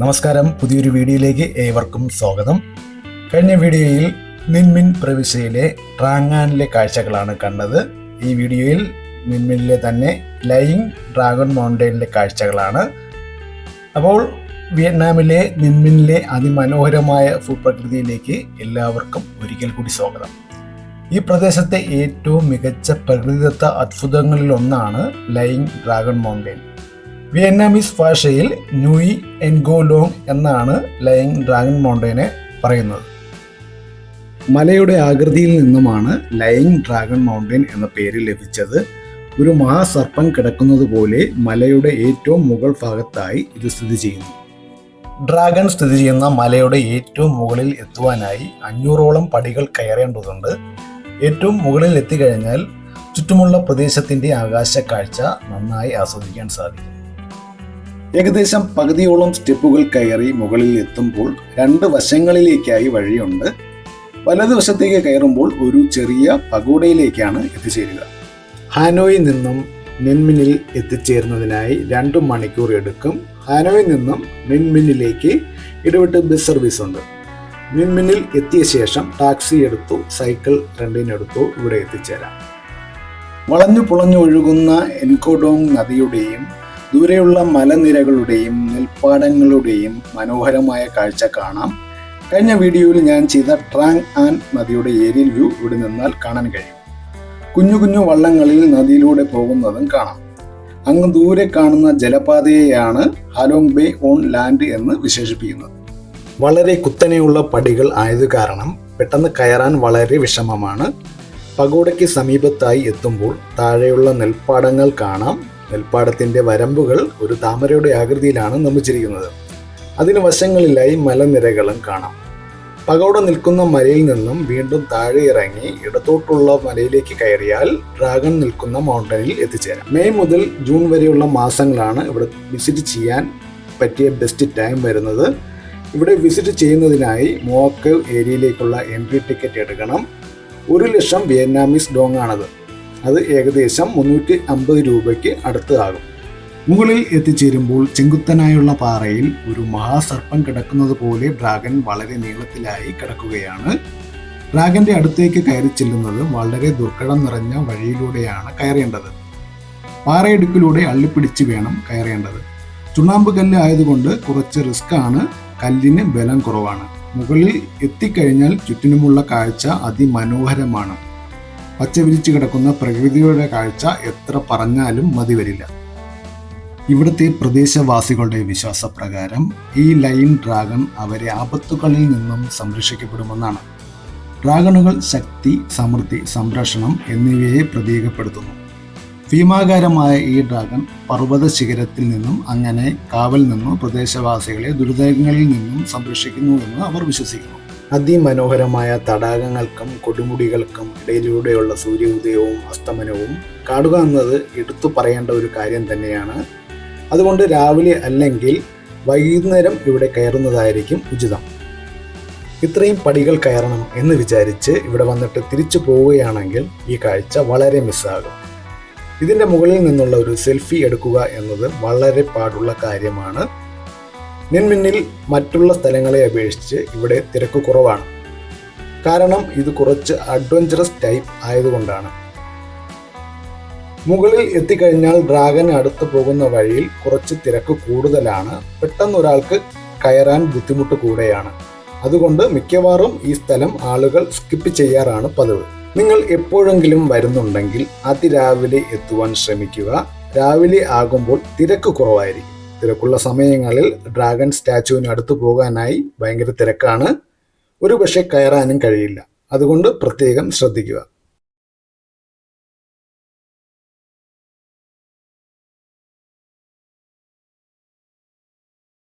നമസ്കാരം, പുതിയൊരു വീഡിയോയിലേക്ക് ഏവർക്കും സ്വാഗതം. കഴിഞ്ഞ വീഡിയോയിൽ മിൻമിൻ പ്രവിശ്യയിലെ ട്രാങ്ങാനിലെ കാഴ്ചകളാണ് കണ്ടത്. ഈ വീഡിയോയിൽ മിൻമിനിലെ തന്നെ ലയിങ് ഡ്രാഗൺ മൗണ്ടൈനിലെ കാഴ്ചകളാണ്. അപ്പോൾ വിയറ്റ്നാമിലെ മിൻമിനിലെ അതിമനോഹരമായ ഭൂപ്രകൃതിയിലേക്ക് എല്ലാവർക്കും ഒരിക്കൽ കൂടി സ്വാഗതം. ഈ പ്രദേശത്തെ ഏറ്റവും മികച്ച പ്രകൃതിദത്ത അത്ഭുതങ്ങളിലൊന്നാണ് ലയിങ് ഡ്രാഗൺ മൗണ്ടൈൻ. വിയറ്റ്നാമീസ് ഭാഷയിൽ നുയി എൻഗോ ലോങ് എന്നാണ് ലയിങ് ഡ്രാഗൺ മൗണ്ടൈനെ പറയുന്നത്. മലയുടെ ആകൃതിയിൽ നിന്നുമാണ് ലയിങ് ഡ്രാഗൺ മൗണ്ടൈൻ എന്ന പേര് ലഭിച്ചത്. ഒരു മഹാസർപ്പം കിടക്കുന്നത് പോലെ മലയുടെ ഏറ്റവും മുകൾ ഭാഗത്തായി ഇത് സ്ഥിതി ചെയ്യുന്നു. ഡ്രാഗൺ സ്ഥിതി ചെയ്യുന്ന മലയുടെ ഏറ്റവും മുകളിൽ എത്തുവാനായി 500ഓളം പടികൾ കയറേണ്ടതുണ്ട്. ഏറ്റവും മുകളിൽ എത്തിക്കഴിഞ്ഞാൽ ചുറ്റുമുള്ള പ്രദേശത്തിൻ്റെ ആകാശ കാഴ്ച നന്നായി ആസ്വദിക്കാൻ സാധിക്കും. ഏകദേശം പകുതിയോളം സ്റ്റെപ്പുകൾ കയറി മുകളിൽ എത്തുമ്പോൾ 2 വശങ്ങളിലേക്കായി വഴിയുണ്ട്. വലതുവശത്തേക്ക് കയറുമ്പോൾ ഒരു ചെറിയ പഗോഡയിലേക്കാണ് എത്തിച്ചേരുക. ഹാനോയിൽ നിന്നും മിൻമിനിൽ എത്തിച്ചേരുന്നതിനായി 2 മണിക്കൂർ എടുക്കും. ഹാനോയിൽ നിന്നും മിൻമിനിലേക്ക് ഇടവിട്ട് ബസ് സർവീസ് ഉണ്ട്. മിൻമിനിൽ എത്തിയ ശേഷം ടാക്സി എടുത്തു, സൈക്കിൾ റെന്റിനെടുത്തു ഇവിടെ എത്തിച്ചേരാം. വളഞ്ഞു പുളഞ്ഞു ഒഴുകുന്ന എൻകോഡോങ് നദിയുടെയും ദൂരെയുള്ള മലനിരകളുടെയും നെൽപ്പാടങ്ങളുടെയും മനോഹരമായ കാഴ്ച കാണാം. കഴിഞ്ഞ വീഡിയോയിൽ ഞാൻ ചെയ്ത ട്രാങ് ആൻ നദിയുടെ ഏരിയൽ വ്യൂ ഇവിടെ നിന്നാൽ കാണാൻ കഴിയും. കുഞ്ഞു കുഞ്ഞു വള്ളങ്ങളിൽ നദിയിലൂടെ പോകുന്നതും കാണാം. അങ്ങ് ദൂരെ കാണുന്ന ജലപാതയെയാണ് ഹാലോങ് ബേ ഓൺ ലാൻഡ് എന്ന് വിശേഷിപ്പിക്കുന്നത്. വളരെ കുത്തനെയുള്ള പടികൾ ആയത് കാരണം പെട്ടെന്ന് കയറാൻ വളരെ വിഷമമാണ്. പഗോഡയ്ക്ക് സമീപത്തായി എത്തുമ്പോൾ താഴെയുള്ള നെൽപ്പാടങ്ങൾ കാണാം. നെൽപ്പാടത്തിൻ്റെ വരമ്പുകൾ ഒരു താമരയുടെ ആകൃതിയിലാണ് നിർമ്മിച്ചിരിക്കുന്നത്. അതിന് വശങ്ങളിലായി മലനിരകളും കാണാം. പഗോഡ നിൽക്കുന്ന മലയിൽ നിന്നും വീണ്ടും താഴെ ഇറങ്ങി ഇടത്തോട്ടുള്ള മലയിലേക്ക് കയറിയാൽ ഡ്രാഗൺ നിൽക്കുന്ന മൗണ്ടനിൽ എത്തിച്ചേരാം. മെയ് മുതൽ ജൂൺ വരെയുള്ള മാസങ്ങളാണ് ഇവിടെ വിസിറ്റ് ചെയ്യാൻ പറ്റിയ ബെസ്റ്റ് ടൈം വരുന്നത്. ഇവിടെ വിസിറ്റ് ചെയ്യുന്നതിനായി മോക്കേവ് ഏരിയയിലേക്കുള്ള എൻട്രി ടിക്കറ്റ് എടുക്കണം. 1 ലക്ഷം വിയറ്റ്നാമീസ് ഡോങ് ആണത്. അത് ഏകദേശം 350 രൂപയ്ക്ക് അടുത്താകും. മുകളിൽ എത്തിച്ചേരുമ്പോൾ ചെങ്കുത്തനായുള്ള പാറയിൽ ഒരു മഹാസർപ്പം കിടക്കുന്നത് പോലെ ഡ്രാഗൺ വളരെ നീളത്തിലായി കിടക്കുകയാണ്. ഡ്രാഗന്റെ അടുത്തേക്ക് കയറി ചെല്ലുന്നത് വളരെ ദുർഘടം നിറഞ്ഞ വഴിയിലൂടെയാണ് കയറേണ്ടത്. പാറയിടുക്കിലൂടെ അള്ളിപ്പിടിച്ച് വേണം കയറേണ്ടത്. ചുണ്ണാമ്പ് കല്ല് ആയതുകൊണ്ട് കുറച്ച് റിസ്ക് ആണ്. കല്ലിന് ബലം കുറവാണ്. മുകളിൽ എത്തിക്കഴിഞ്ഞാൽ ചുറ്റിനുമുള്ള കാഴ്ച അതിമനോഹരമാണ്. പച്ച വിരിച്ചു കിടക്കുന്ന പ്രകൃതിയുടെ കാഴ്ച എത്ര പറഞ്ഞാലും മതി വരില്ല. ഇവിടുത്തെ പ്രദേശവാസികളുടെ വിശ്വാസപ്രകാരം ഈ ലയിങ് ഡ്രാഗൺ അവരെ ആപത്തുകളിൽ നിന്നും സംരക്ഷിക്കപ്പെടുമെന്നാണ്. ഡ്രാഗണുകൾ ശക്തി, സമൃദ്ധി, സംരക്ഷണം എന്നിവയെ പ്രതീകപ്പെടുത്തുന്നു. ഭീമാകാരമായ ഈ ഡ്രാഗൺ പർവ്വത ശിഖരത്തിൽ നിന്നും അങ്ങനെ കാവൽ നിന്നും പ്രദേശവാസികളെ ദുരിതങ്ങളിൽ നിന്നും സംരക്ഷിക്കുന്നുവെന്ന് അവർ വിശ്വസിക്കുന്നു. അതിമനോഹരമായ തടാകങ്ങൾക്കും കൊടുമുടികൾക്കും ഇടയിലൂടെയുള്ള സൂര്യോദയവും അസ്തമനവും കാണുക എന്നത് എടുത്തു പറയേണ്ട ഒരു കാര്യം തന്നെയാണ്. അതുകൊണ്ട് രാവിലെ അല്ലെങ്കിൽ വൈകുന്നേരം ഇവിടെ കയറുന്നതായിരിക്കും ഉചിതം. ഇത്രയും പടികൾ കയറണം എന്ന് വിചാരിച്ച് ഇവിടെ വന്നിട്ട് തിരിച്ചു പോവുകയാണെങ്കിൽ ഈ കാഴ്ച വളരെ മിസ്സാകും. ഇതിൻ്റെ മുകളിൽ നിന്നുള്ള ഒരു സെൽഫി എടുക്കുക എന്നത് വളരെ പാടുള്ള കാര്യമാണ്. മിൻമിനിൽ മറ്റുള്ള സ്ഥലങ്ങളെ അപേക്ഷിച്ച് ഇവിടെ തിരക്ക് കുറവാണ്. കാരണം ഇത് കുറച്ച് അഡ്വഞ്ചറസ് ടൈപ്പ് ആയതുകൊണ്ടാണ്. മുകളിൽ എത്തിക്കഴിഞ്ഞാൽ ഡ്രാഗന് അടുത്ത് പോകുന്ന വഴിയിൽ കുറച്ച് തിരക്ക് കൂടുതലാണ്. പെട്ടെന്ന് ഒരാൾക്ക് കയറാൻ ബുദ്ധിമുട്ട് കൂടെയാണ്. അതുകൊണ്ട് മിക്കവാറും ഈ സ്ഥലം ആളുകൾ സ്കിപ്പ് ചെയ്യാറാണ് പതിവ്. നിങ്ങൾ എപ്പോഴെങ്കിലും വരുന്നുണ്ടെങ്കിൽ അതിരാവിലെ എത്തുവാൻ ശ്രമിക്കുക. രാവിലെ ആകുമ്പോൾ തിരക്ക് കുറവായിരിക്കും. തിരക്കുള്ള സമയങ്ങളിൽ ഡ്രാഗൺ സ്റ്റാച്ചുവിന് അടുത്ത് പോകാനായി ഭയങ്കര തിരക്കാണ്. ഒരു പക്ഷേ കയറാനും കഴിയില്ല. അതുകൊണ്ട് പ്രത്യേകം ശ്രദ്ധിക്കുക.